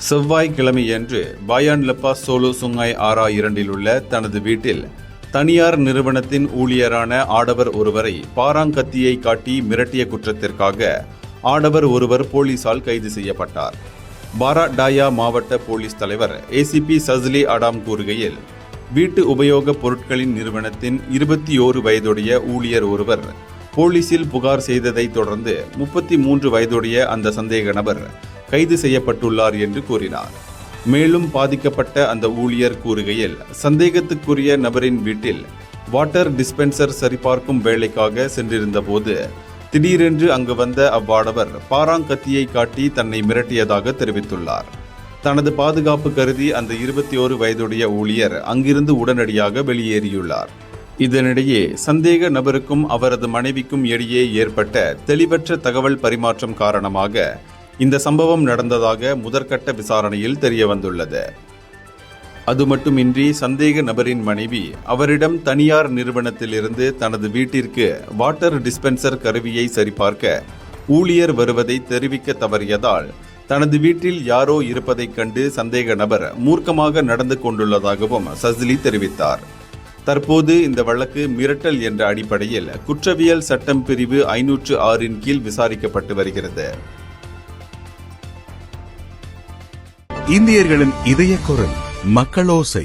செவ்வாய்க்கிழமையன்று Bayan லப்பா solo Sungai ஆரா 2 உள்ள தனது வீட்டில் தனியார் நிறுவனத்தின் ஊழியரான ஆடவர் ஒருவரை பாராங்கத்தியை காட்டி மிரட்டிய குற்றத்திற்காக ஆடவர் ஒருவர் போலீசால் கைது செய்யப்பட்டார். பாராடாயா மாவட்ட போலீஸ் தலைவர் ஏசிபி சஸ்லி அடாம் கூறுகையில், வீட்டு உபயோகப் பொருட்களின் நிறுவனத்தின் 21 வயதுடைய ஊழியர் ஒருவர் போலீசில் புகார் செய்ததை தொடர்ந்து 33 வயதுடைய அந்த சந்தேக நபர் கைது செய்யப்பட்டுள்ளார் என்று கூறினார். மேலும் பாதிக்கப்பட்ட அந்த ஊழியர் கூறுகையில், சந்தேகத்துக்குரிய நபரின் வீட்டில் வாட்டர் டிஸ்பென்சர் சரிபார்க்கும் வேலைக்காக சென்றிருந்த போது திடீரென்று அங்கு வந்த அவ்வாடவர் பாராங்கத்தியை காட்டி தன்னை மிரட்டியதாக தெரிவித்துள்ளார். தனது பாதுகாப்பு கருதி அந்த 21 வயதுடைய ஊழியர் அங்கிருந்து உடனடியாக வெளியேறியுள்ளார். இதனிடையே சந்தேக நபருக்கும் அவரது மனைவிக்கும் இடையே ஏற்பட்ட தெளிவற்ற தகவல் பரிமாற்றம் காரணமாக இந்த சம்பவம் நடந்ததாக முதற்கட்ட விசாரணையில் தெரியவந்துள்ளது. அது மட்டுமின்றி சந்தேக நபரின் மனைவி அவரிடம் தனியார் நிறுவனத்திலிருந்து தனது வீட்டிற்கு வாட்டர் டிஸ்பென்சர் கருவியை சரிபார்க்க ஊழியர் வருவதை தெரிவிக்க தவறியதால் தனது வீட்டில் யாரோ இருப்பதைக் கண்டு சந்தேக நபர் மூர்க்கமாக நடந்து கொண்டுள்ளதாகவும் சஸ்லி தெரிவித்தார். தற்போது இந்த வழக்கு மிரட்டல் என்ற அடிப்படையில் குற்றவியல் சட்டம் பிரிவு 506 கீழ் விசாரிக்கப்பட்டு வருகிறது. இந்தியர்களின் இதய குரல் மக்களோசை.